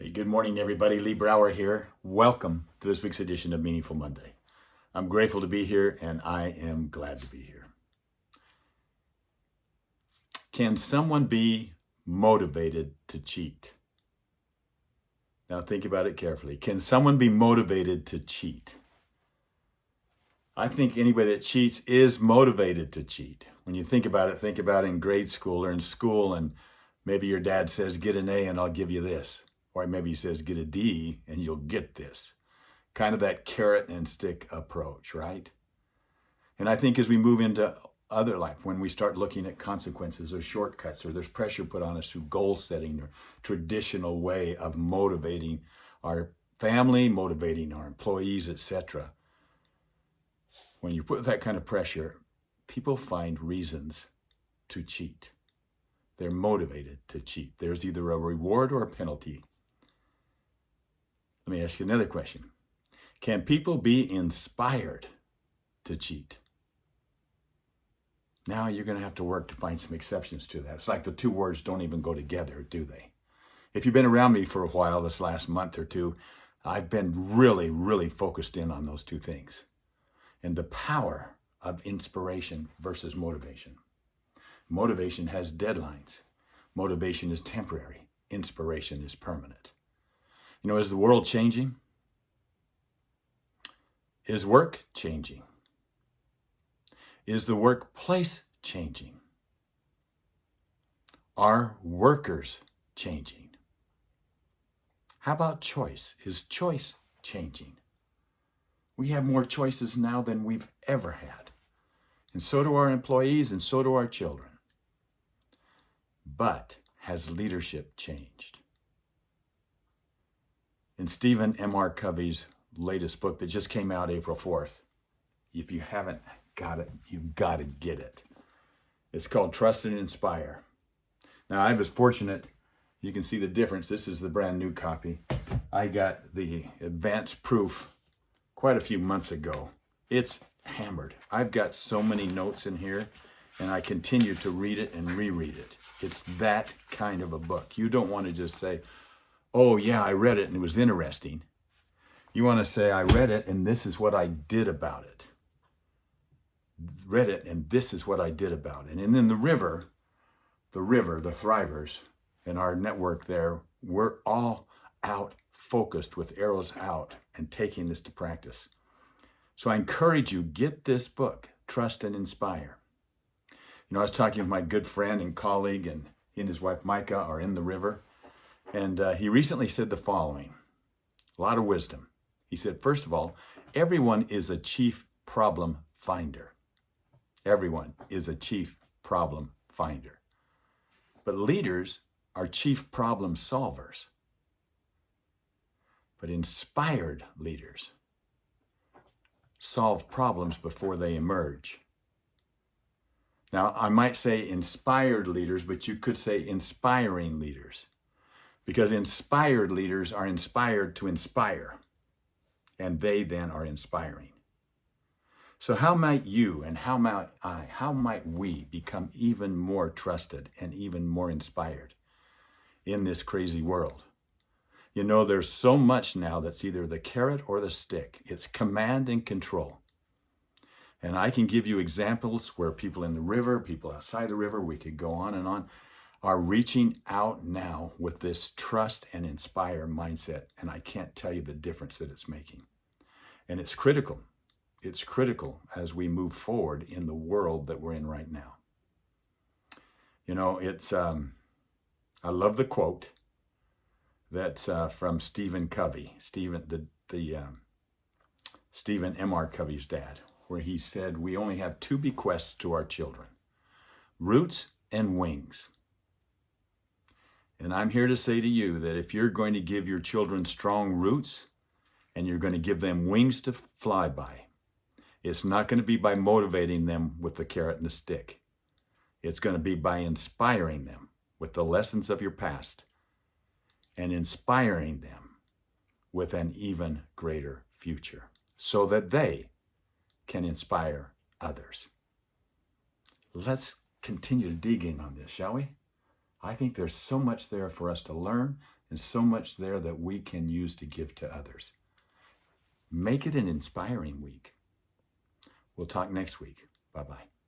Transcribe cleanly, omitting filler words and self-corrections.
Hey, good morning, everybody. Lee Brower here. Welcome to this week's edition of Meaningful Monday. I'm grateful to be here, and I am glad to be here. Can someone be motivated to cheat? Now, think about it carefully. Can someone be motivated to cheat? I think anybody that cheats is motivated to cheat. When you think about it in grade school or in school, and maybe your dad says, get an A and I'll give you this. Or maybe he says, get a D and you'll get this. Kind of that carrot and stick approach, right? And I think as we move into other life, when we start looking at consequences or shortcuts, or there's pressure put on us through goal setting or traditional way of motivating our family, motivating our employees, etc. When you put that kind of pressure, people find reasons to cheat. They're motivated to cheat. There's either a reward or a penalty. Let me ask you another question. Can people be inspired to cheat? Now you're going to have to work to find some exceptions to that. It's like the two words don't even go together, do they? If you've been around me for a while, this last month or two, I've been really focused in on those two things and the power of inspiration versus motivation. Motivation has deadlines. Motivation is temporary. Inspiration is permanent. You know, is the world changing? Is work changing? Is the workplace changing? Are workers changing? How about choice? Is choice changing? We have more choices now than we've ever had. And so do our employees and so do our children. But has leadership changed? In Stephen M.R. Covey's latest book that just came out April 4th, if you haven't got it, you've got to get it. It's called Trust and Inspire. Now, I was fortunate. You can see the difference. This is the brand new copy. I got the advanced proof quite a few months ago. It's hammered. I've got so many notes in here, and I continue to read it and reread it. It's that kind of a book. You don't want to just say, oh yeah, I read it and it was interesting. You want to say, I read it and this is what I did about it. Read it and this is what I did about it. And then the Thrivers, and our network there, we're all out focused with arrows out and taking this to practice. So I encourage you, get this book, Trust and Inspire. You know, I was talking with my good friend and colleague, and he and his wife Micah are in the river. And he recently said the following, a lot of wisdom. He said, first of all, everyone is a chief problem finder. Everyone is a chief problem finder. But leaders are chief problem solvers. But inspired leaders solve problems before they emerge. Now, I might say inspired leaders, but you could say inspiring leaders. Because inspired leaders are inspired to inspire, and they then are inspiring. So how might you and how might we become even more trusted and even more inspired in this crazy world? You know, there's so much now that's either the carrot or the stick. It's command and control. And I can give you examples where people in the river, people outside the river, we could go on and on, are reaching out now with this trust and inspire mindset. And I can't tell you the difference that it's making. And it's critical. It's critical as we move forward in the world that we're in right now. You know, it's, I love the quote that's from Stephen Covey, Stephen M.R. Covey's dad, where he said, we only have two bequests to our children, roots and wings. And I'm here to say to you that if you're going to give your children strong roots and you're going to give them wings to fly by, it's not going to be by motivating them with the carrot and the stick. It's going to be by inspiring them with the lessons of your past and inspiring them with an even greater future so that they can inspire others. Let's continue to dig in on this, shall we? I think there's so much there for us to learn and so much there that we can use to give to others. Make it an inspiring week. We'll talk next week. Bye-bye.